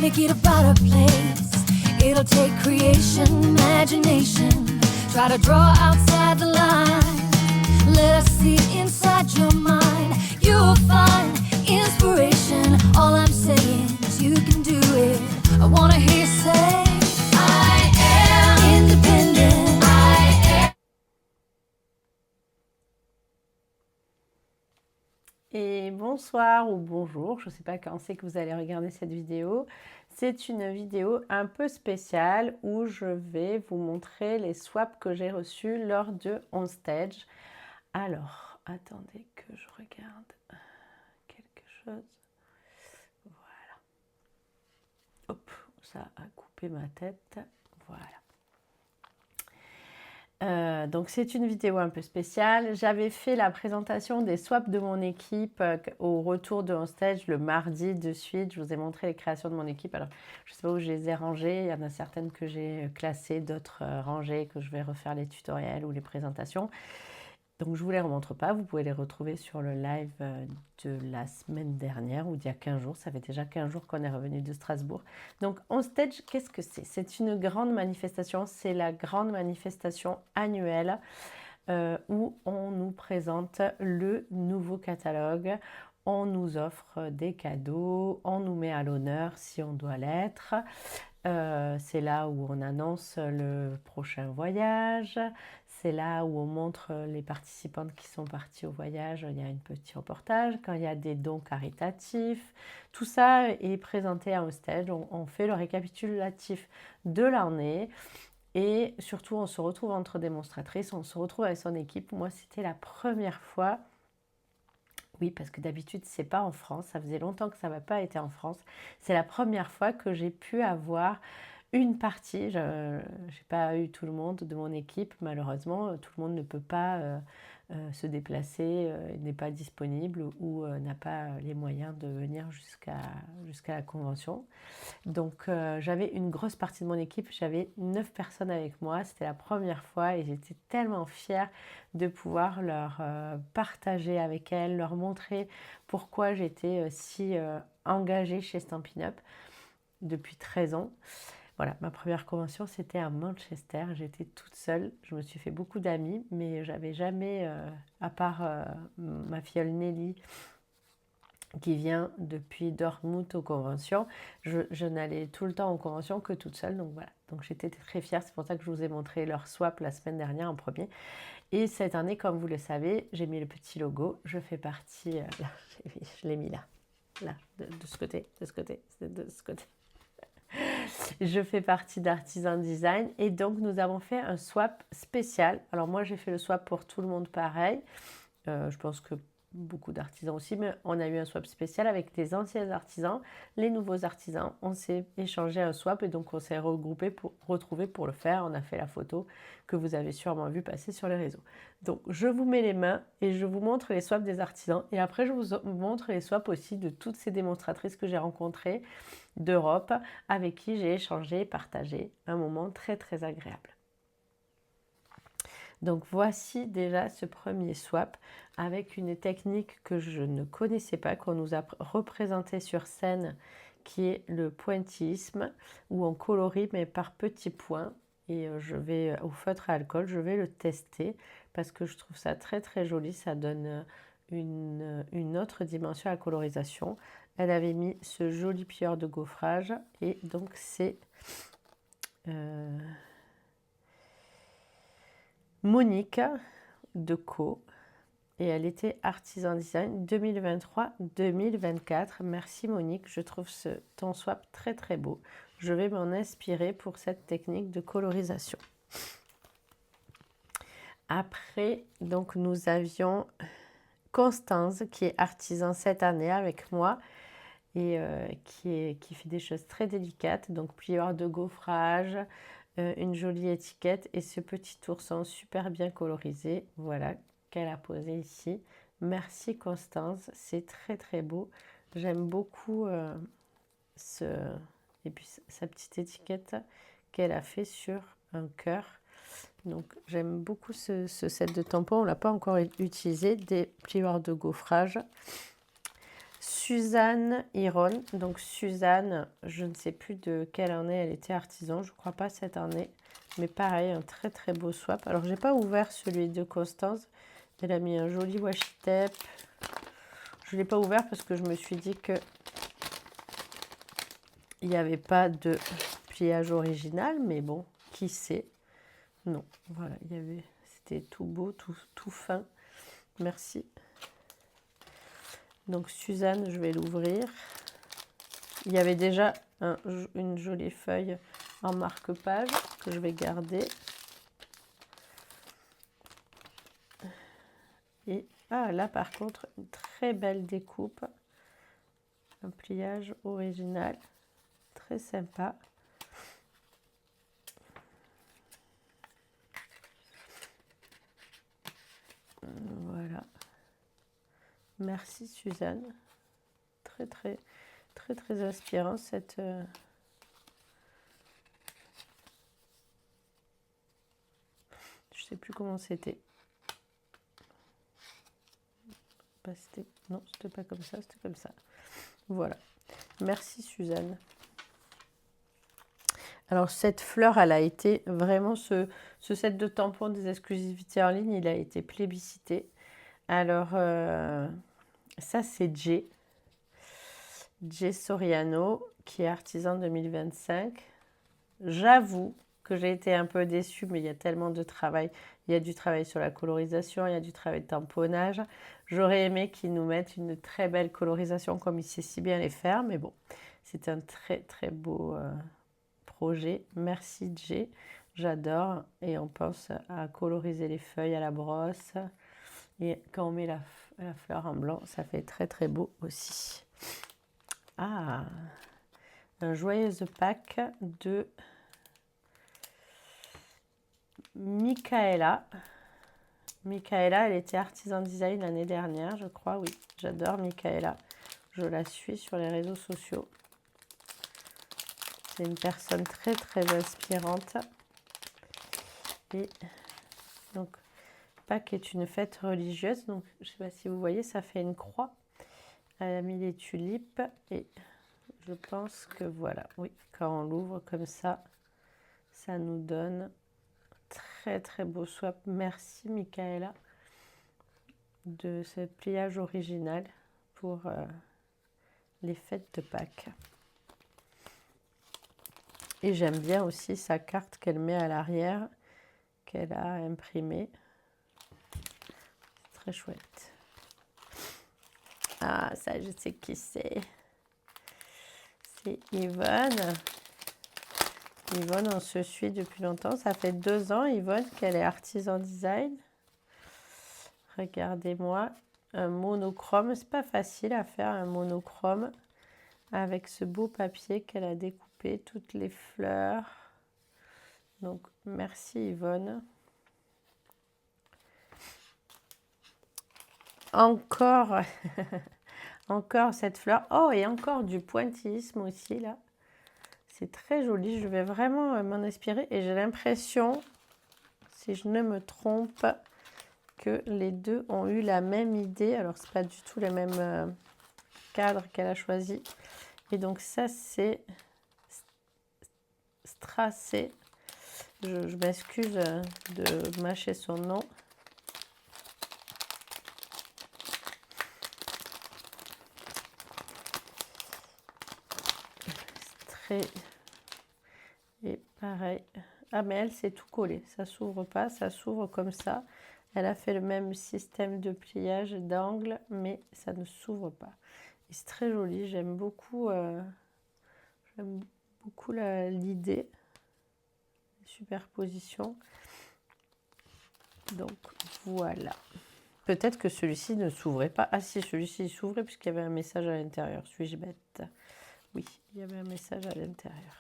make it a better place. It'll take creation, imagination. Try to draw outside the line. Let us see inside your mind. You'll find inspiration. All I'm saying is you can do it. I wanna hear you say I am independent. I am. Et bonsoir ou bonjour, je ne sais pas quand c'est que vous allez regarder cette vidéo. C'est une vidéo un peu spéciale où je vais vous montrer les swaps que j'ai reçus lors de OnStage. Alors, attendez que je regarde quelque chose. Voilà. Hop, ça a coupé ma tête. Voilà. Donc c'est une vidéo un peu spéciale. J'avais fait la présentation des swaps de mon équipe au retour de OnStage le mardi de suite. Je vous ai montré les créations de mon équipe. Alors je ne sais pas où je les ai rangées. Il y en a certaines que j'ai classées, d'autres rangées, que je vais refaire les tutoriels ou les présentations. Donc je ne vous les remontre pas, vous pouvez les retrouver sur le live de la semaine dernière ou d'il y a 15 jours, ça fait déjà 15 jours qu'on est revenu de Strasbourg. Donc OnStage, qu'est-ce que c'est? C'est une grande manifestation, c'est la grande manifestation annuelle où on nous présente le nouveau catalogue, on nous offre des cadeaux, on nous met à l'honneur si on doit l'être. C'est là où on annonce le prochain voyage, c'est là où on montre les participantes qui sont parties au voyage, il y a un petit reportage, quand il y a des dons caritatifs, tout ça est présenté à OnStage, on fait le récapitulatif de l'année et surtout on se retrouve entre démonstratrices, on se retrouve avec son équipe. Moi c'était la première fois. Oui, parce que d'habitude, c'est pas en France. Ça faisait longtemps que ça n'a pas été en France. C'est la première fois que j'ai pu avoir une partie. Je n'ai pas eu tout le monde de mon équipe, malheureusement. Tout le monde ne peut pas se déplacer, n'est pas disponible ou n'a pas les moyens de venir jusqu'à la convention. Donc, j'avais une grosse partie de mon équipe. J'avais 9 personnes avec moi. C'était la première fois et j'étais tellement fière de pouvoir leur partager avec elles, leur montrer pourquoi j'étais si engagée chez Stampin' Up depuis 13 ans. Voilà, ma première convention, c'était à Manchester. J'étais toute seule. Je me suis fait beaucoup d'amis, mais j'avais jamais, à part ma filleule Nelly, qui vient depuis Dortmund aux conventions. Je n'allais tout le temps aux conventions que toute seule. Donc voilà, donc j'étais très fière. C'est pour ça que je vous ai montré leur swap la semaine dernière en premier. Et cette année, comme vous le savez, j'ai mis le petit logo. Je fais partie, là, je l'ai mis là, de ce côté, de ce côté, de ce côté. Je fais partie d'Artisan Design et donc nous avons fait un swap spécial. Alors moi j'ai fait le swap pour tout le monde pareil. Je pense que beaucoup d'artisans aussi, mais on a eu un swap spécial avec les anciens artisans, les nouveaux artisans. On s'est échangé un swap et donc on s'est retrouvés pour le faire. On a fait la photo que vous avez sûrement vu passer sur les réseaux. Donc je vous mets les mains et je vous montre les swaps des artisans et après je vous montre les swaps aussi de toutes ces démonstratrices que j'ai rencontrées d'Europe avec qui j'ai échangé et partagé un moment très très agréable. Donc voici déjà ce premier swap avec une technique que je ne connaissais pas, qu'on nous a représenté sur scène, qui est le pointillisme, où on colorie mais par petits points. Et je vais au feutre à alcool, je vais le tester parce que je trouve ça très très joli, ça donne une autre dimension à la colorisation. Elle avait mis ce joli pieur de gaufrage et donc c'est Monique de Co et elle était Artisan Design 2023-2024. Merci Monique, je trouve ton swap très très beau. Je vais m'en inspirer pour cette technique de colorisation. Après, donc nous avions Constance qui est artisan cette année avec moi et qui fait des choses très délicates. Donc plieur de gaufrage, une jolie étiquette et ce petit ourson super bien colorisé, voilà, qu'elle a posé ici. Merci Constance, c'est très très beau. J'aime beaucoup et puis sa petite étiquette qu'elle a fait sur un cœur. Donc j'aime beaucoup ce set de tampons, on ne l'a pas encore utilisé, des plieurs de gaufrage. Suzanne Iron. Donc Suzanne, je ne sais plus de quelle année elle était artisan, je ne crois pas cette année. Mais pareil, un très très beau swap. Alors j'ai pas ouvert celui de Constance. Elle a mis un joli washi tape. Je ne l'ai pas ouvert parce que je me suis dit que il n'y avait pas de pliage original, mais bon, qui sait. Non, voilà, c'était tout beau, tout fin. Merci. Donc Suzanne, je vais l'ouvrir. Il y avait déjà une jolie feuille en marque-page que je vais garder. Et là par contre, une très belle découpe. Un pliage original. Très sympa. Voilà. Merci Suzanne. Très très très très inspirant cette je sais plus comment c'était. Non, c'était pas comme ça, c'était comme ça. Voilà. Merci Suzanne. Alors cette fleur, elle a été vraiment ce set de tampons des exclusivités en ligne, il a été plébiscité. Alors ça c'est Jay Soriano qui est artisan 2025. J'avoue que j'ai été un peu déçue, mais il y a tellement de travail. Il y a du travail sur la colorisation, il y a du travail de tamponnage. J'aurais aimé qu'ils nous mettent une très belle colorisation comme il sait si bien les faire, mais bon, c'est un très très beau projet. Merci Jay, j'adore. Et on pense à coloriser les feuilles à la brosse. Et quand on met la fleur en blanc, ça fait très très beau aussi. Un joyeuse pack de Michaela. Michaela, elle était artisan design l'année dernière, je crois, oui. J'adore Michaela. Je la suis sur les réseaux sociaux. C'est une personne très, très inspirante. Et donc, Pâques est une fête religieuse. Donc, je ne sais pas si vous voyez, ça fait une croix. Elle a mis les tulipes. Et je pense que voilà, oui, quand on l'ouvre comme ça, ça nous donne très très beau swap. Merci Michaela de ce pliage original pour les fêtes de Pâques. Et j'aime bien aussi sa carte qu'elle met à l'arrière, qu'elle a imprimée. C'est très chouette. Ah, ça, je sais qui c'est. C'est Yvonne. Yvonne, on se suit depuis longtemps. Ça fait 2 ans, Yvonne, qu'elle est artisan design. Regardez-moi, un monochrome. C'est pas facile à faire, un monochrome. Avec ce beau papier qu'elle a découpé, toutes les fleurs. Donc, merci Yvonne. Encore, encore cette fleur. Oh, et encore du pointillisme aussi, là. C'est très joli. Je vais vraiment m'en inspirer. Et j'ai l'impression, si je ne me trompe, que les deux ont eu la même idée. Alors, c'est pas du tout les mêmes cadres qu'elle a choisi. Et donc, ça, c'est Stracé. Je m'excuse de mâcher son nom. Et pareil. Ah, mais elle, c'est tout collé. Ça s'ouvre pas, ça s'ouvre comme ça. Elle a fait le même système de pliage, d'angle, mais ça ne s'ouvre pas. Et c'est très joli. J'aime beaucoup l'idée. Superposition. Donc, voilà. Peut-être que celui-ci ne s'ouvrait pas. Ah si, celui-ci s'ouvrait puisqu'il y avait un message à l'intérieur. Suis-je bête? Oui, il y avait un message à l'intérieur.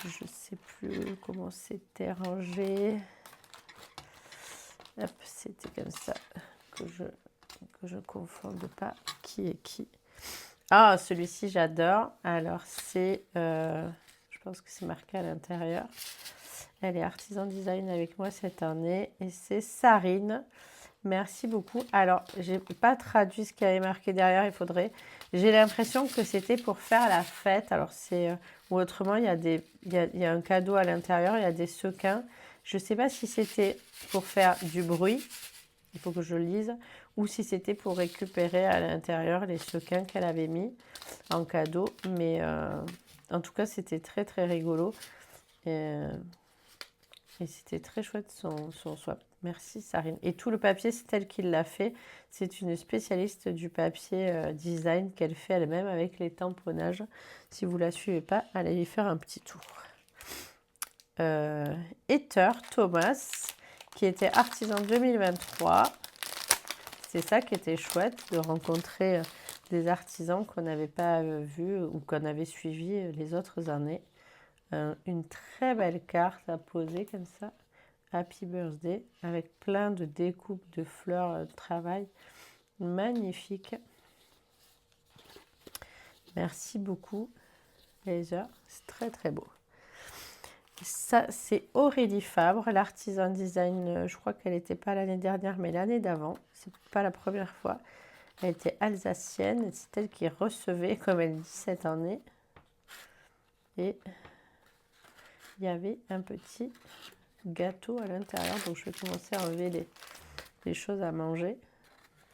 Je ne sais plus comment c'était rangé. Hop, c'était comme ça que je confonde pas qui est qui. Ah, celui-ci, j'adore. Alors, c'est... je pense que c'est marqué à l'intérieur. Elle est artisan design avec moi cette année. Et c'est Sarine. Merci beaucoup. Alors, j'ai pas traduit ce qui avait marqué derrière, il faudrait. J'ai l'impression que c'était pour faire la fête. Alors, ou autrement, il y a un cadeau à l'intérieur, il y a des sequins. Je sais pas si c'était pour faire du bruit, il faut que je lise, ou si c'était pour récupérer à l'intérieur les sequins qu'elle avait mis en cadeau. Mais en tout cas, c'était très très rigolo. Et c'était très chouette son swap. Merci Sarine. Et tout le papier, c'est elle qui l'a fait. C'est une spécialiste du papier design qu'elle fait elle-même avec les tamponnages. Si vous ne la suivez pas, allez y faire un petit tour. Heather Thomas, qui était artisan 2023. C'est ça qui était chouette, de rencontrer des artisans qu'on n'avait pas vus ou qu'on avait suivis les autres années. Une très belle carte à poser comme ça. Happy Birthday, avec plein de découpes de fleurs de travail. Magnifique. Merci beaucoup, Laser. C'est très très beau. Ça, c'est Aurélie Fabre, l'artisan design. Je crois qu'elle n'était pas l'année dernière, mais l'année d'avant. C'est pas la première fois. Elle était alsacienne. C'est elle qui recevait, comme elle dit, cette année. Et il y avait un petit gâteau à l'intérieur. Donc, je vais commencer à enlever les choses à manger.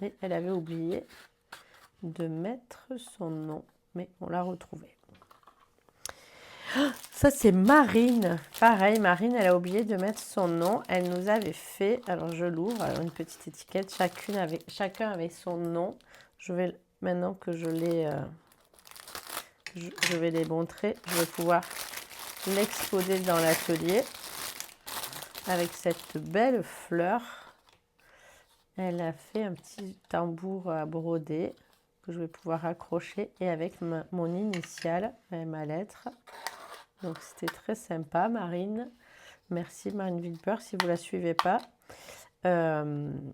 Et elle avait oublié de mettre son nom. Mais on l'a retrouvé. Ça, c'est Marine. Pareil, Marine, elle a oublié de mettre son nom. Elle nous avait fait, alors je l'ouvre, alors une petite étiquette. Chacun avait son nom. Maintenant que je vais les montrer, je vais pouvoir l'exposer dans l'atelier avec cette belle fleur. Elle a fait un petit tambour à broder que je vais pouvoir accrocher et avec mon initiale, ma lettre. Donc c'était très sympa, Marine. Merci Marine Wilper, si vous ne la suivez pas. Elle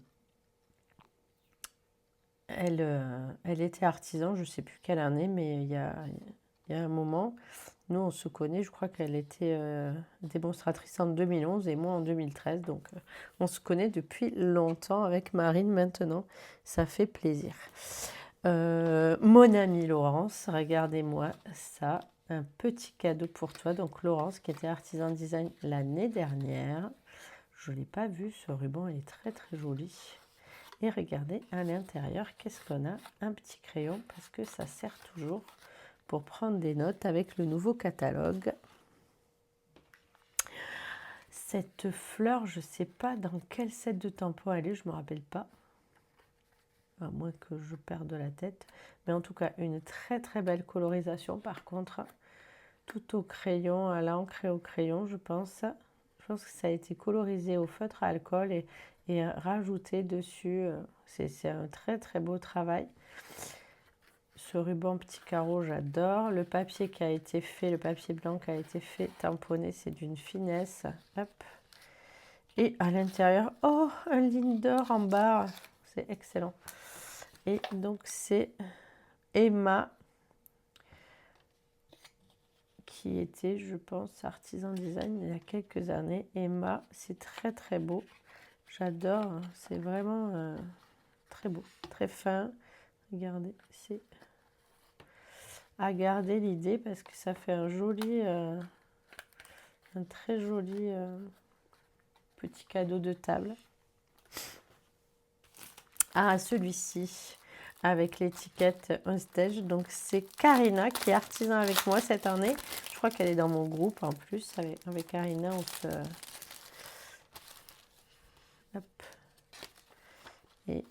était artisan, je ne sais plus quelle année, mais il y a un moment, nous on se connaît, je crois qu'elle était démonstratrice en 2011 et moi en 2013. Donc on se connaît depuis longtemps avec Marine maintenant, ça fait plaisir. Mon amie Laurence, regardez-moi ça. Un petit cadeau pour toi. Donc Laurence qui était artisan design l'année dernière. Je ne l'ai pas vu, ce ruban, il est très très joli. Et regardez à l'intérieur, qu'est-ce qu'on a? Un petit crayon parce que ça sert toujours pour prendre des notes avec le nouveau catalogue. Cette fleur, je ne sais pas dans quel set de tampons elle est, je ne me rappelle pas. À moins que je perde la tête. Mais en tout cas, une très très belle colorisation par contre. Tout au crayon, à l'encre et au crayon, je pense. Je pense que ça a été colorisé au feutre à alcool et rajouté dessus. C'est un très très beau travail. Ce ruban petit carreau, j'adore. Le papier qui a été fait, le papier blanc qui a été fait tamponné, c'est d'une finesse. Hop. Et à l'intérieur, oh, un ligne d'or en barre. C'est excellent. Et donc c'est Emma, qui était, je pense, artisan design il y a quelques années. Emma, c'est très très beau. J'adore, c'est vraiment très beau, très fin. Regardez, c'est à garder l'idée parce que ça fait un très joli petit cadeau de table. Ah, celui-ci avec l'étiquette On Stage. Donc c'est Karina qui est artisan avec moi cette année. Je crois qu'elle est dans mon groupe en plus. Avec Karina, on se... Hop. Et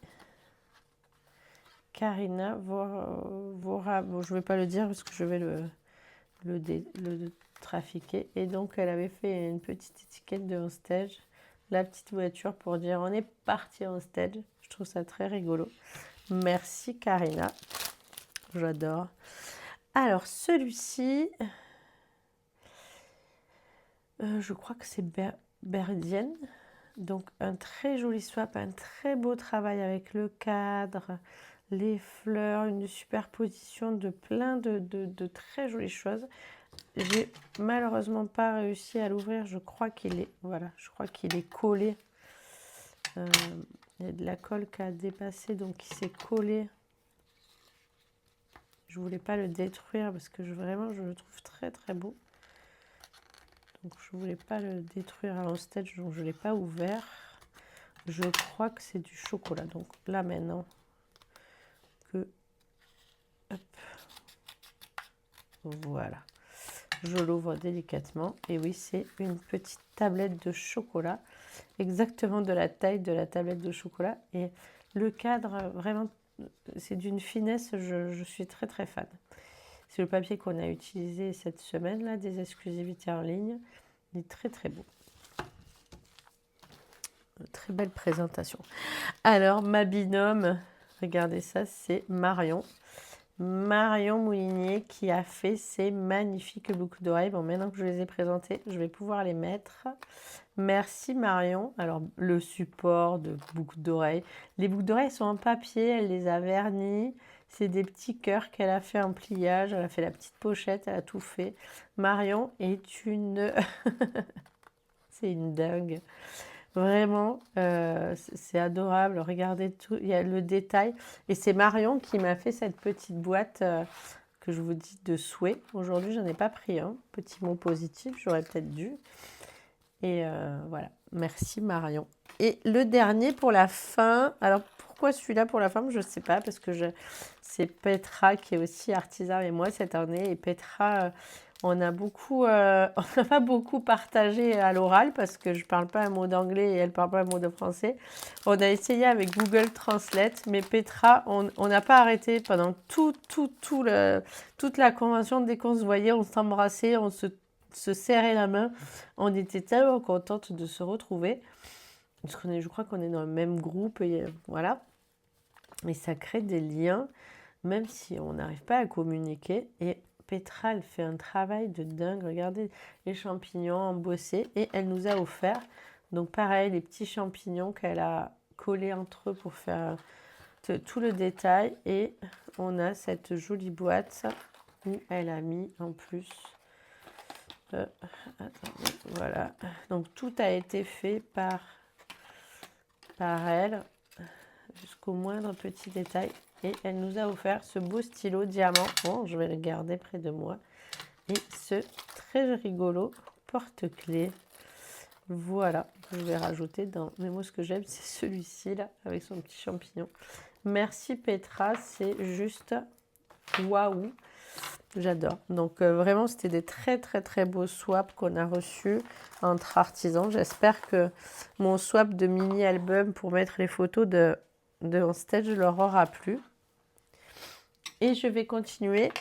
Karina Vora, bon, je ne vais pas le dire parce que je vais le trafiquer. Et donc elle avait fait une petite étiquette de On Stage. La petite voiture pour dire on est parti On Stage. Je trouve ça très rigolo. Merci Karina, j'adore. Alors celui-ci, je crois que c'est Berdienne. Donc un très joli swap, un très beau travail avec le cadre, les fleurs, une superposition de plein de très jolies choses. J'ai malheureusement pas réussi à l'ouvrir, je crois qu'il est, voilà, je crois qu'il est collé Il y a de la colle qui a dépassé, donc il s'est collé. Je voulais pas le détruire parce que vraiment, je le trouve très très beau. Donc je voulais pas le détruire à l'onstage, donc je l'ai pas ouvert. Je crois que c'est du chocolat. Donc là maintenant que... Hop. Voilà. Je l'ouvre délicatement. Et oui, c'est une petite tablette de chocolat. Exactement de la taille de la tablette de chocolat. Et le cadre, vraiment, c'est d'une finesse. Je suis très très fan. C'est le papier qu'on a utilisé cette semaine, là, des exclusivités en ligne. Il est très très beau. Très belle présentation. Alors, ma binôme, regardez ça, c'est Marion. Marion Moulinier qui a fait ces magnifiques boucles d'oreilles. Bon, maintenant que je les ai présentées, je vais pouvoir les mettre. Merci Marion. Alors, le support de boucles d'oreilles. Les boucles d'oreilles sont en papier, elle les a vernies. C'est des petits cœurs qu'elle a fait en pliage. Elle a fait la petite pochette, elle a tout fait. Marion est une... c'est une dingue. Vraiment, c'est adorable. Regardez tout, il y a le détail. Et c'est Marion qui m'a fait cette petite boîte que je vous dis de souhait. Aujourd'hui, j'en ai pas pris un. Petit mot positif, j'aurais peut-être dû. Et voilà, merci Marion. Et le dernier pour la fin. Alors, pourquoi celui-là pour la fin? Je ne sais pas, parce que c'est Petra qui est aussi artisan et moi cette année. Et Petra... on n'a pas beaucoup partagé à l'oral parce que je ne parle pas un mot d'anglais et elle ne parle pas un mot de français. On a essayé avec Google Translate, mais Petra, on n'a pas arrêté pendant toute la convention. Dès qu'on se voyait, on s'embrassait, on se serrait la main. On était tellement contentes de se retrouver. Parce je crois qu'on est dans le même groupe, et voilà. Et ça crée des liens, même si on n'arrive pas à communiquer. Et Petra, elle fait un travail de dingue. Regardez les champignons embossés. Et elle nous a offert, donc pareil, les petits champignons qu'elle a collés entre eux pour faire tout le détail. Et on a cette jolie boîte où elle a mis en plus... attendez, voilà. Donc tout a été fait par elle, jusqu'au moindre petit détail. Et elle nous a offert ce beau stylo diamant. Bon, je vais le garder près de moi. Et ce très rigolo porte-clés. Voilà, je vais rajouter dans... Mais moi, ce que j'aime, c'est celui-ci, là, avec son petit champignon. Merci Petra, c'est juste waouh. J'adore. Donc, vraiment, c'était des très, très, très beaux swaps qu'on a reçus entre artisans. J'espère que mon swap de mini-album pour mettre les photos de On Stage leur aura plu. Et je vais continuer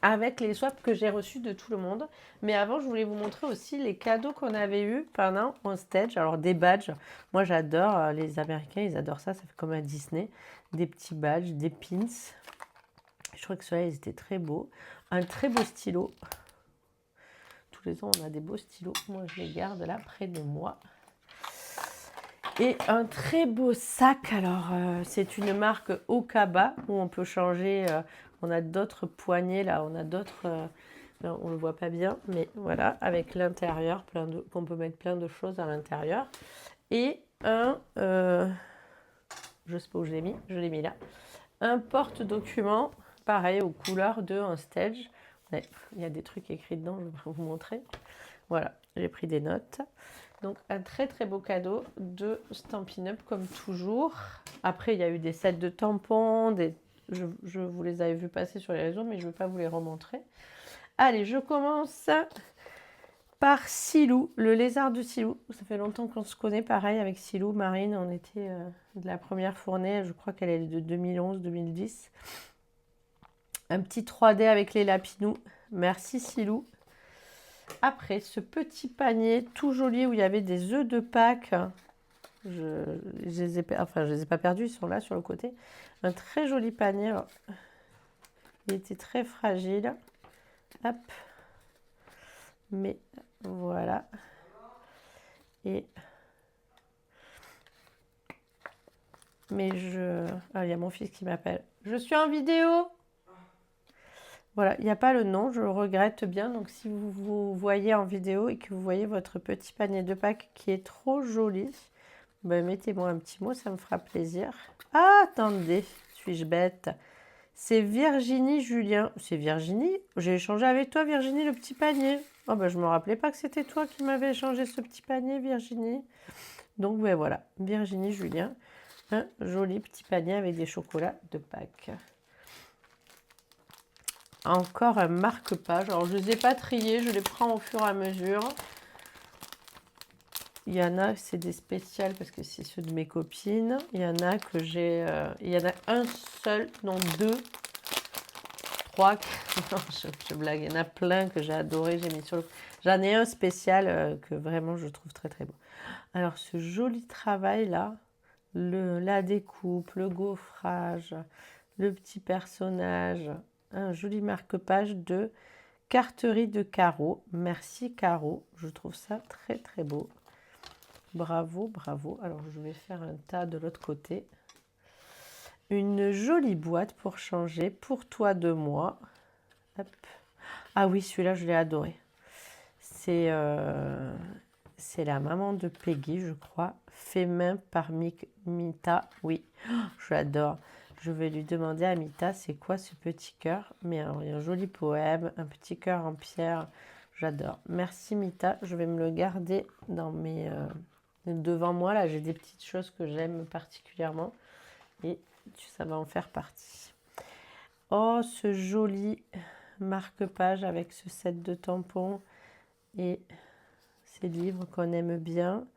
avec les swaps que j'ai reçus de tout le monde. Mais avant, je voulais vous montrer aussi les cadeaux qu'on avait eus pendant On Stage. Alors, des badges. Moi, j'adore. Les Américains, ils adorent ça. Ça fait comme à Disney. Des petits badges, des pins. Je trouvais que ceux-là, ils étaient très beaux. Un très beau stylo. Tous les ans, on a des beaux stylos. Moi, je les garde là, près de moi. Et un très beau sac. Alors, c'est une marque Okaba, où on peut changer. On a d'autres poignées, là. On a d'autres... on ne le voit pas bien, mais voilà. Avec l'intérieur, qu'on peut mettre plein de choses à l'intérieur. Et un... je ne sais pas où je l'ai mis. Je l'ai mis là. Un porte-document. Pareil, aux couleurs de On Stage. Il y a des trucs écrits dedans, je vais vous montrer. Voilà, j'ai pris des notes. Donc, un très très beau cadeau de Stampin' Up, comme toujours. Après, il y a eu des sets de tampons. Je vous les avais vus passer sur les réseaux, mais je ne vais pas vous les remontrer. Allez, je commence par Silou, le lézard de Silou. Ça fait longtemps qu'on se connaît, pareil, avec Silou. Marine, on était de la première fournée. Je crois qu'elle est de 2011-2010. Un petit 3D avec les lapinous. Merci Silou. Après, ce petit panier tout joli où il y avait des œufs de Pâques. Je les ai pas perdus, ils sont là sur le côté. Un très joli panier. Alors, il était très fragile. Hop. Mais voilà. Et... Mais ah, il y a mon fils qui m'appelle. Je suis en vidéo. Voilà, il n'y a pas le nom, je le regrette bien. Donc, si vous voyez en vidéo et que vous voyez votre petit panier de Pâques qui est trop joli, Ben, mettez-moi un petit mot, ça me fera plaisir. Ah, attendez, suis-je bête? C'est Virginie Julien. C'est Virginie? J'ai échangé avec toi, Virginie, le petit panier. Oh, ben, je ne me rappelais pas que c'était toi qui m'avais échangé ce petit panier, Virginie. Donc, ben voilà, Virginie Julien. Un joli petit panier avec des chocolats de Pâques. Encore un marque-page. Alors, je ne les ai pas triés, je les prends au fur et à mesure. Il y en a, c'est des spéciales parce que c'est ceux de mes copines. Il y en a que j'ai... il y en a un seul, non deux, trois. Non, je blague. Il y en a plein que j'ai adoré. J'ai mis sur le... J'en ai un spécial que vraiment je trouve très très beau. Alors, ce joli travail-là, la découpe, le gaufrage, le petit personnage, un joli marque-page de carterie de Caro. Merci Caro, je trouve ça très très beau. Bravo, bravo. Alors je vais faire un tas de l'autre côté. Une jolie boîte pour changer, pour toi de moi. Hop. Ah oui, celui-là je l'ai adoré. C'est la maman de Peggy, je crois. Fait main par Mita. Oui, j'adore. Je vais lui demander à Mita, c'est quoi ce petit cœur? Mais alors, il y a un joli poème, un petit cœur en pierre. J'adore. Merci Mita. Je vais me le garder dans mes... devant moi, là, j'ai des petites choses que j'aime particulièrement. Et ça va en faire partie. Oh, ce joli marque-page avec ce set de tampons et ces livres qu'on aime bien.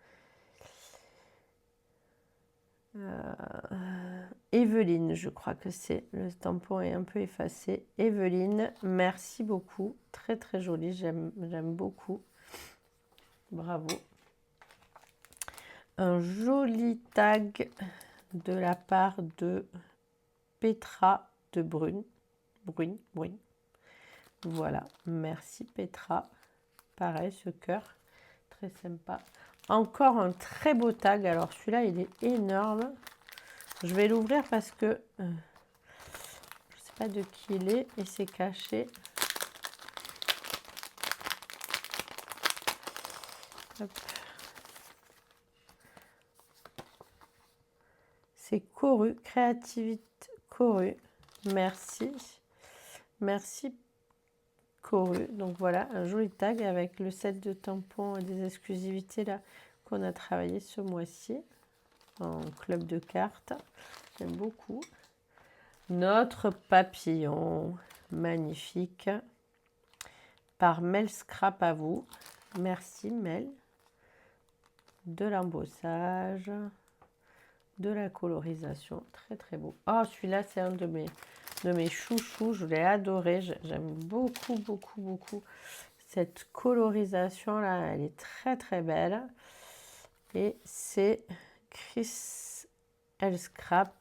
Evelyne, je crois que c'est. Le tampon est un peu effacé. Evelyne, merci beaucoup. Très très joli, j'aime beaucoup. Bravo. Un joli tag de la part de Petra de Brune. Voilà, merci Petra. Pareil, ce cœur, très sympa. Encore un très beau tag. Alors celui-là, il est énorme. Je vais l'ouvrir parce que je ne sais pas de qui il est et c'est caché. Hop. C'est Coru, Créativité Coru. Merci. Merci Coru. Donc voilà, un joli tag avec le set de tampons et des exclusivités là qu'on a travaillé ce mois-ci en club de cartes. J'aime beaucoup. Notre papillon, magnifique, par Mel Scrap à vous. Merci Mel. De l'embossage, de la colorisation, très très beau. Oh, celui-là, c'est un de mes chouchous, je l'ai adoré. J'aime beaucoup cette colorisation là, elle est très très belle. Et c'est Chris L. Scrap.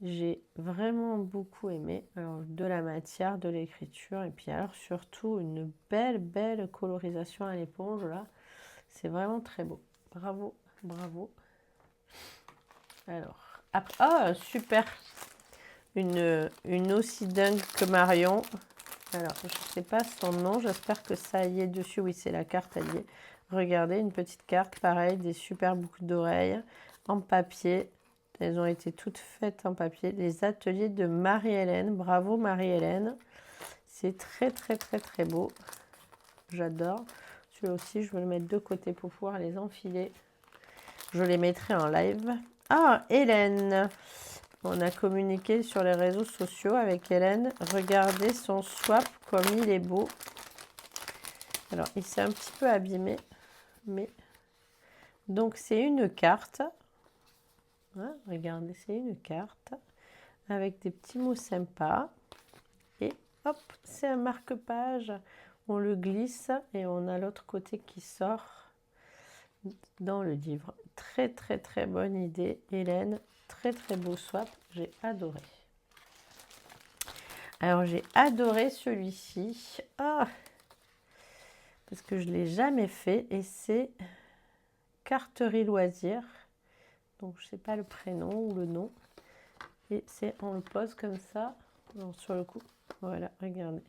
J'ai vraiment beaucoup aimé. Alors, de la matière, de l'écriture, et puis alors surtout une belle colorisation à l'éponge là. C'est vraiment très beau. Bravo, bravo. Alors, après, oh, super. Une aussi dingue que Marion. Alors, je ne sais pas son nom. J'espère que ça y est dessus. Oui, c'est la carte, elle y est. Regardez, une petite carte, pareil, des super boucles d'oreilles en papier. Elles ont été toutes faites en papier. Les ateliers de Marie-Hélène. Bravo Marie-Hélène. C'est très beau. J'adore. Celui-là aussi, je vais le mettre de côté pour pouvoir les enfiler. Je les mettrai en live. Ah, Hélène. On a communiqué sur les réseaux sociaux avec Hélène. Regardez son swap comme il est beau. Alors, il s'est un petit peu abîmé. Mais donc, c'est une carte. Hein, regardez, c'est une carte avec des petits mots sympas. Et hop, c'est un marque-page. On le glisse et on a l'autre côté qui sort dans le livre. Très bonne idée, Hélène. Très beau swap. J'ai adoré. Alors, j'ai adoré celui-ci. Ah, parce que je ne l'ai jamais fait. Et c'est Carterie Loisirs. Donc, je ne sais pas le prénom ou le nom. Et on le pose comme ça. Non, sur le coup. Voilà, regardez.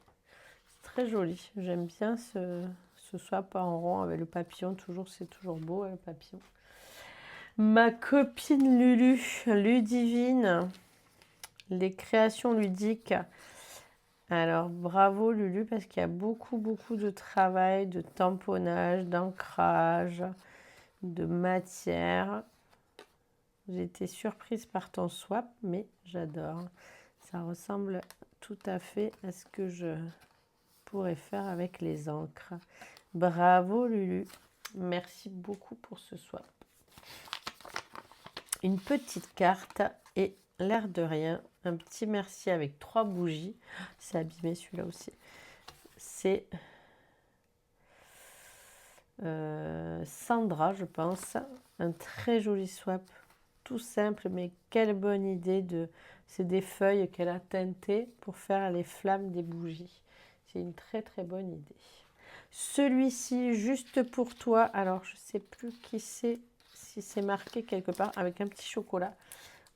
C'est très joli. J'aime bien ce swap en rond avec le papillon. C'est toujours beau, le papillon. Ma copine Lulu, Ludivine, les créations ludiques. Alors, bravo Lulu, parce qu'il y a beaucoup de travail, de tamponnage, d'ancrage, de matière. J'ai été surprise par ton swap, mais j'adore. Ça ressemble tout à fait à ce que je pourrais faire avec les encres. Bravo Lulu. Merci beaucoup pour ce swap. Une petite carte et l'air de rien, un petit merci avec 3 bougies. C'est abîmé celui-là aussi. C'est Sandra, je pense. Un très joli swap. Tout simple, mais quelle bonne idée de... C'est des feuilles qu'elle a teintées pour faire les flammes des bougies. C'est une très bonne idée. Celui-ci, juste pour toi. Alors, je ne sais plus qui c'est, si c'est marqué quelque part, avec un petit chocolat.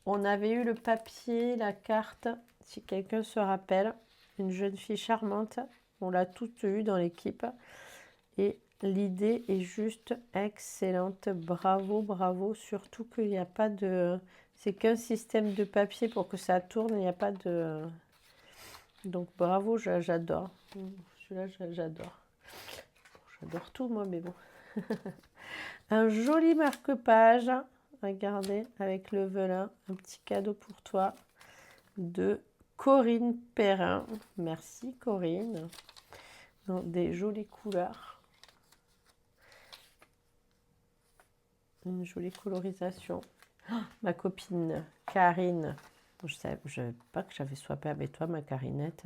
On avait eu le papier, la carte, si quelqu'un se rappelle. Une jeune fille charmante. On l'a toutes eu dans l'équipe. Et l'idée est juste excellente. Bravo. Surtout qu'il n'y a pas de... C'est qu'un système de papier pour que ça tourne. Il n'y a pas de... Donc bravo, j'adore. Celui-là, j'adore. J'adore tout, moi, mais bon. Un joli marque-page. Regardez, avec le velin. Un petit cadeau pour toi de Corinne Perrin. Merci, Corinne. Dans des jolies couleurs. Une jolie colorisation. Oh, ma copine Karine. Je ne savais pas que j'avais swappé avec toi, ma Carinette.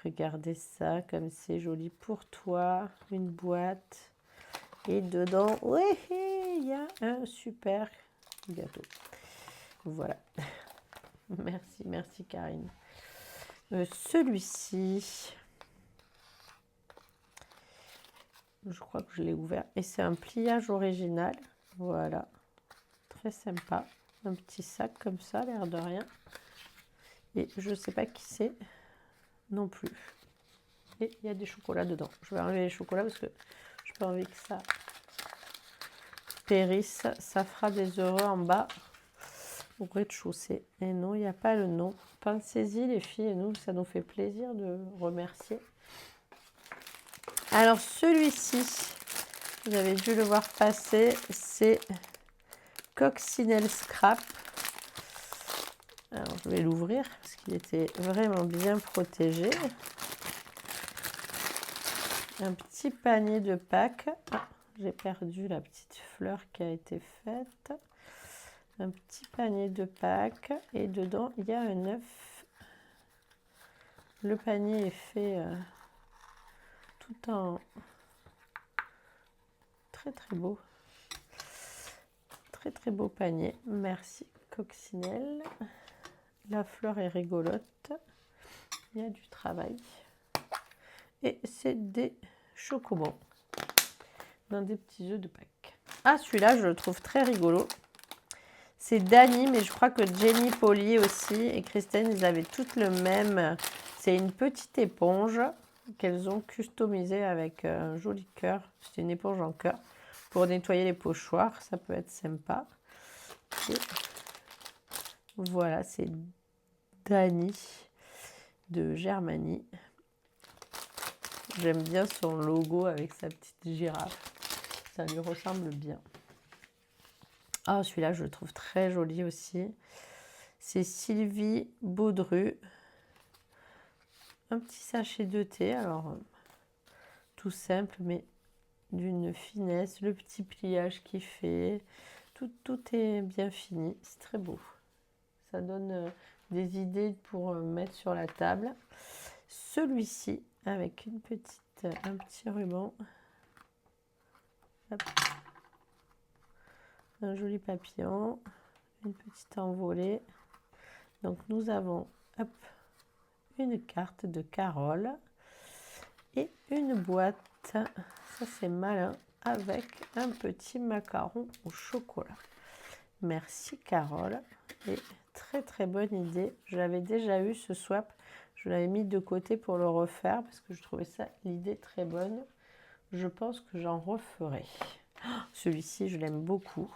Regardez ça, comme c'est joli pour toi. Une boîte. Et dedans, ouais, il y a un super gâteau. Voilà. Merci Karine. Celui-ci, je crois que je l'ai ouvert. Et c'est un pliage original. Voilà. Très sympa. Un petit sac comme ça, l'air de rien. Et je ne sais pas qui c'est non plus. Et il y a des chocolats dedans. Je vais enlever les chocolats parce que je n'ai pas envie que ça périsse. Ça fera des heureux en bas au rez-de-chaussée. Et non, il n'y a pas le nom. Pensez-y les filles, et nous, ça nous fait plaisir de remercier. Alors celui-ci, vous avez dû le voir passer, c'est Coccinelle Scrap. Alors je vais l'ouvrir parce qu'il était vraiment bien protégé. Un petit panier de Pâques. Ah, j'ai perdu la petite fleur qui a été faite. Un petit panier de Pâques et dedans il y a un œuf. Le panier est fait tout en très beau. Très beau panier. Merci Coccinelle. La fleur est rigolote. Il y a du travail. Et c'est des chocobons dans des petits œufs de Pâques. Ah, celui-là, je le trouve très rigolo. C'est Dani, mais je crois que Jenny, Polly aussi et Christine, ils avaient toutes le même. C'est une petite éponge qu'elles ont customisée avec un joli cœur. C'est une éponge en cœur pour nettoyer les pochoirs. Ça peut être sympa. Et voilà, c'est Dani de Germanie. J'aime bien son logo avec sa petite girafe. Ça lui ressemble bien. Ah, celui-là, je le trouve très joli aussi. C'est Sylvie Baudru. Un petit sachet de thé. Alors, tout simple, mais d'une finesse. Le petit pliage qu'il fait. Tout est bien fini. C'est très beau. Ça donne des idées pour mettre sur la table. Celui-ci, avec un petit ruban. Hop. Un joli papillon, une petite envolée. Donc nous avons une carte de Carole et une boîte, ça c'est malin, avec un petit macaron au chocolat. Merci Carole, et très bonne idée. J'avais déjà eu ce swap, je l'avais mis de côté pour le refaire parce que je trouvais ça l'idée très bonne. Je pense que j'en referai. Celui-ci, je l'aime beaucoup.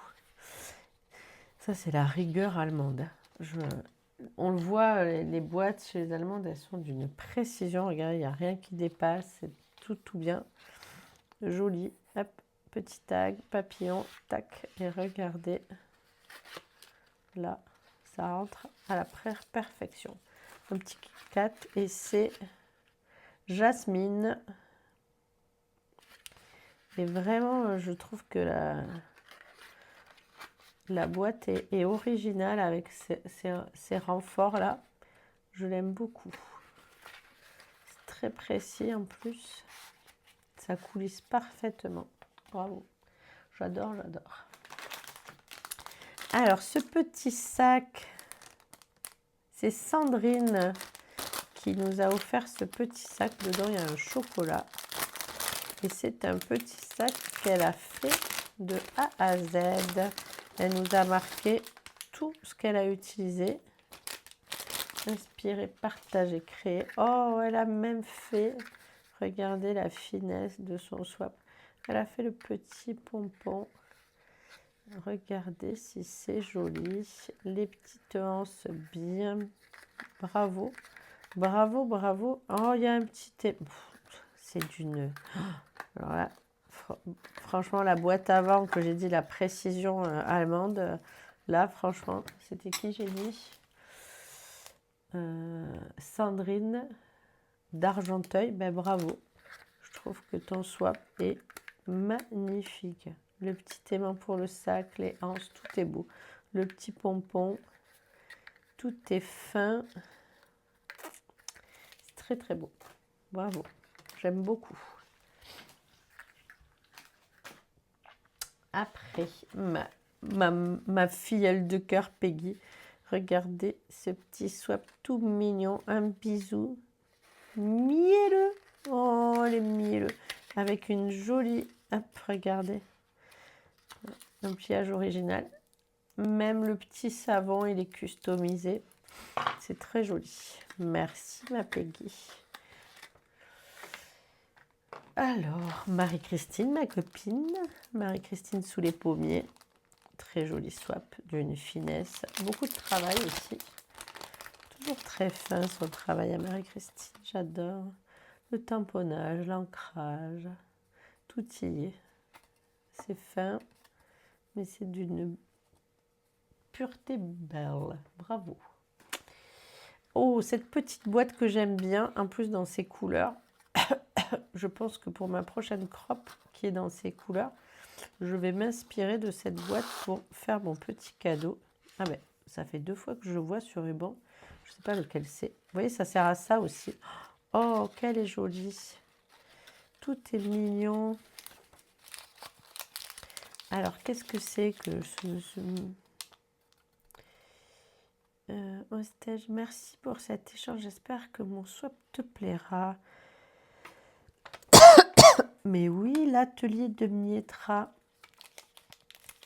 Ça, c'est la rigueur allemande. On le voit, les boîtes chez les Allemandes, elles sont d'une précision. Regardez, il n'y a rien qui dépasse. C'est tout bien. Joli. Hop, petit tag, papillon, tac. Et regardez. Là, ça rentre à la perfection. Un petit Kit Kat et c'est Jasmine. Et vraiment, je trouve que la boîte est originale avec ces renforts-là. Je l'aime beaucoup. C'est très précis en plus. Ça coulisse parfaitement. Bravo. J'adore, j'adore. Alors, ce petit sac, c'est Sandrine qui nous a offert ce petit sac. Dedans, il y a un chocolat. Et c'est un petit sac qu'elle a fait de A à Z. Elle nous a marqué tout ce qu'elle a utilisé. Inspiré, partagé, créé. Oh, elle a même fait, regardez la finesse de son swap. Elle a fait le petit pompon. Regardez si c'est joli. Les petites anses bien. Bravo. Bravo, bravo. Oh, il y a un petit... C'est d'une... Alors là, franchement, la boîte avant que j'ai dit, la précision allemande, là, franchement, c'était qui j'ai dit Sandrine d'Argenteuil. Ben, bravo. Je trouve que ton swap est magnifique. Le petit aimant pour le sac, les anses, tout est beau. Le petit pompon, tout est fin. C'est très très beau. Bravo. J'aime beaucoup. Après, ma filleule de cœur Peggy. Regardez ce petit swap tout mignon. Un bisou mielleux. Oh, les mielleux. Avec une jolie... Hop, regardez. Un pliage original. Même le petit savon, il est customisé. C'est très joli. Merci, ma Peggy. Alors, Marie-Christine, ma copine. Marie-Christine sous les pommiers. Très joli swap, d'une finesse. Beaucoup de travail aussi. Toujours très fin son travail à Marie-Christine. J'adore. Le tamponnage, l'ancrage. Tout y est. C'est fin, mais c'est d'une pureté belle. Bravo. Oh, cette petite boîte que j'aime bien, en plus dans ces couleurs. Je pense que pour ma prochaine crop qui est dans ces couleurs, je vais m'inspirer de cette boîte pour faire mon petit cadeau. Ah ben, ça fait 2 fois que je vois sur ruban. Je ne sais pas lequel c'est. Vous voyez, ça sert à ça aussi. Oh, qu'elle est jolie. Tout est mignon. Alors, qu'est-ce que c'est que ce... Hostage, merci pour cet échange. J'espère que mon swap te plaira. Mais oui, l'atelier de Mietra.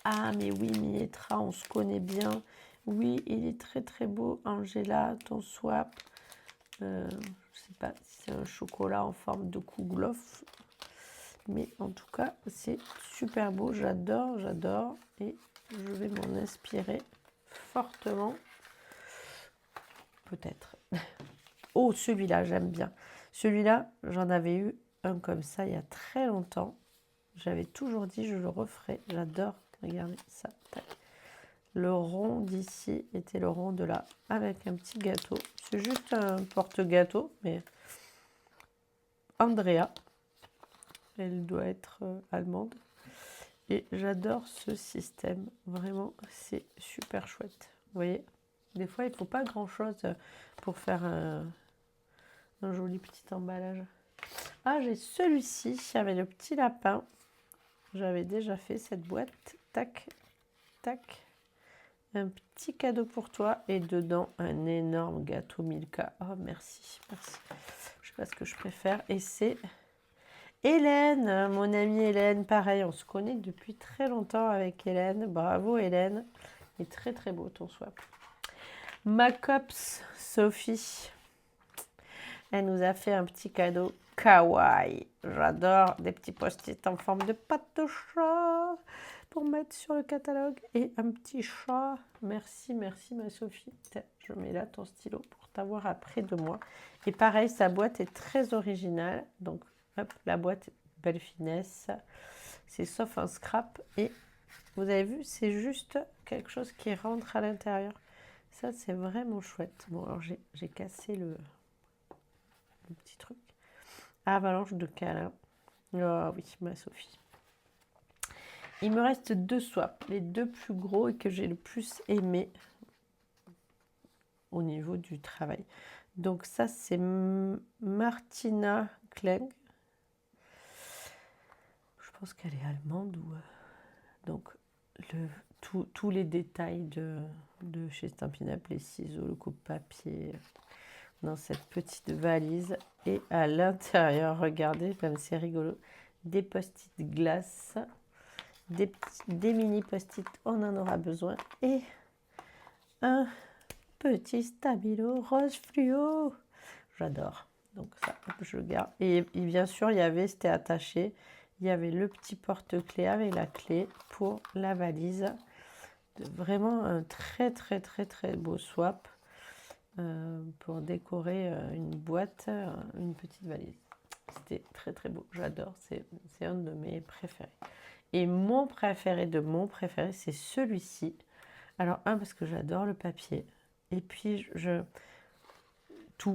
Ah, mais oui, Mietra, on se connaît bien. Oui, il est très très beau. Angela, ton swap. Je ne sais pas si c'est un chocolat en forme de kouglof. Mais en tout cas, c'est super beau. J'adore, j'adore. Et je vais m'en inspirer fortement. Peut-être. Oh, celui-là, j'aime bien. Celui-là, j'en avais eu un comme ça il y a très longtemps. J'avais toujours dit je le referai. J'adore. Regardez ça. Tac. Le rond d'ici était le rond de là avec un petit gâteau. C'est juste un porte-gâteau, mais Andrea, elle doit être allemande. Et j'adore ce système. Vraiment, c'est super chouette. Vous voyez, des fois, il ne faut pas grand-chose pour faire un joli petit emballage. Ah, j'ai celui-ci avec le petit lapin. J'avais déjà fait cette boîte. Tac, tac. Un petit cadeau pour toi. Et dedans, un énorme gâteau Milka. Oh, merci, merci. Je sais pas ce que je préfère. Et c'est Hélène, mon amie Hélène. Pareil, on se connaît depuis très longtemps avec Hélène. Bravo, Hélène. Il est très, très beau, ton swap. Ma cops, Sophie. Elle nous a fait un petit cadeau kawaii. J'adore des petits post-it en forme de patte de chat. pour mettre sur le catalogue. Et un petit chat. Merci, merci ma Sophie. Tiens, je mets là ton stylo pour t'avoir après de moi. Et pareil, sa boîte est très originale. Donc, hop, la boîte, belle finesse. C'est sauf un scrap. Et vous avez vu, c'est juste quelque chose qui rentre à l'intérieur. Ça, c'est vraiment chouette. Bon, alors j'ai cassé le petit truc. Avalanche de câlins. Oh oui, ma Sophie. Il me reste 2 swaps, les 2 plus gros et que j'ai le plus aimé au niveau du travail. Donc ça, c'est Martina Kleng. Je pense qu'elle est allemande. Donc, tous les détails de chez Stampin' Up, les ciseaux, le coupe-papier dans cette petite valise. Et à l'intérieur, regardez comme c'est rigolo, des post-it glace, des mini post-it, on en aura besoin, et un petit stabilo rose fluo. J'adore. Donc ça, je le garde. Et bien sûr, c'était attaché. Il y avait le petit porte-clés avec la clé pour la valise. Vraiment un très très très très beau swap pour décorer une boîte, une petite valise. C'était très très beau, j'adore, c'est un de mes préférés. Et mon préféré de mon préféré, c'est celui-ci. Alors parce que j'adore le papier, et puis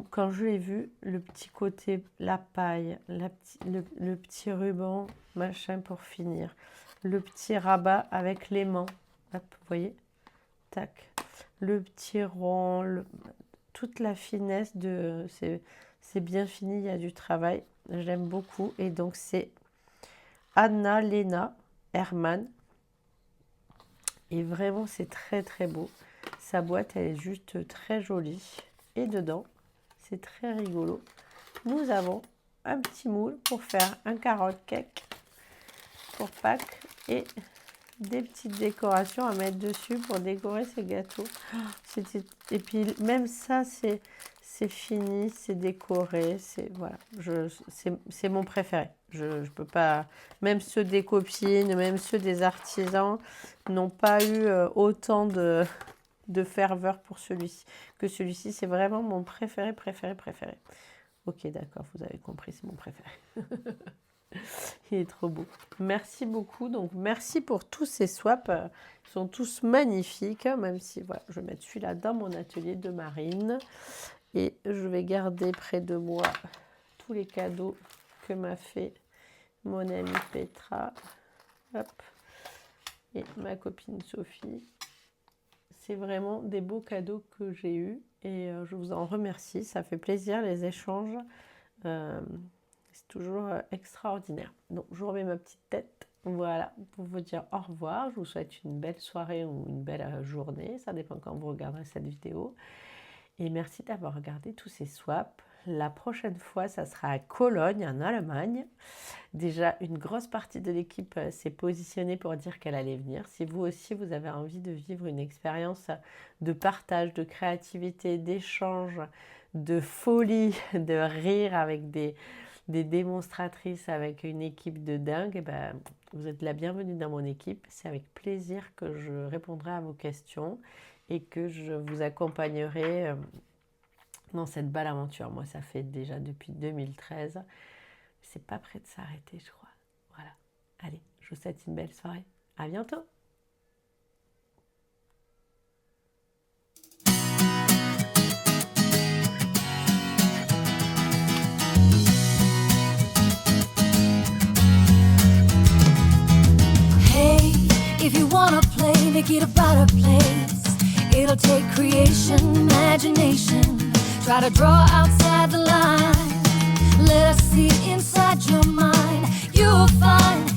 quand je l'ai vu, le petit côté, la paille, le petit ruban, machin pour finir, le petit rabat avec l'aimant, hop, vous voyez, tac, le petit rond, toute la finesse c'est bien fini, il y a du travail, j'aime beaucoup. Et donc c'est Anna-Lena Hermann, et vraiment c'est très très beau. Sa boîte, elle est juste très jolie, et dedans, c'est très rigolo. Nous avons un petit moule pour faire un carotte cake pour Pâques et des petites décorations à mettre dessus pour décorer ces gâteaux. Et puis même ça, c'est fini, c'est décoré, voilà, c'est mon préféré. Je peux pas, même ceux des copines, même ceux des artisans n'ont pas eu autant de ferveur pour celui-ci que celui-ci. C'est vraiment mon préféré. Ok, d'accord, vous avez compris, c'est mon préféré. Il est trop beau. Merci beaucoup. Donc, merci pour tous ces swaps. Ils sont tous magnifiques, même si, voilà, je vais mettre celui-là dans mon atelier de Marine. Et je vais garder près de moi tous les cadeaux que m'a fait mon amie Petra. Hop. Et ma copine Sophie. C'est vraiment des beaux cadeaux que j'ai eus. Et je vous en remercie. Ça fait plaisir, les échanges. C'est toujours extraordinaire. Donc, je remets ma petite tête, voilà, pour vous dire au revoir. Je vous souhaite une belle soirée ou une belle journée. Ça dépend quand vous regarderez cette vidéo. Et merci d'avoir regardé tous ces swaps. La prochaine fois, ça sera à Cologne, en Allemagne. Déjà, une grosse partie de l'équipe s'est positionnée pour dire qu'elle allait venir. Si vous aussi, vous avez envie de vivre une expérience de partage, de créativité, d'échange, de folie, de rire avec des démonstratrices, avec une équipe de dingue, vous êtes la bienvenue dans mon équipe. C'est avec plaisir que je répondrai à vos questions et que je vous accompagnerai dans cette belle aventure. Moi, ça fait déjà depuis 2013. C'est pas prêt de s'arrêter, je crois. Voilà. Allez, je vous souhaite une belle soirée. À bientôt. If you wanna play, make it about a place. It'll take creation, imagination. Try to draw outside the line. Let us see inside your mind. You'll find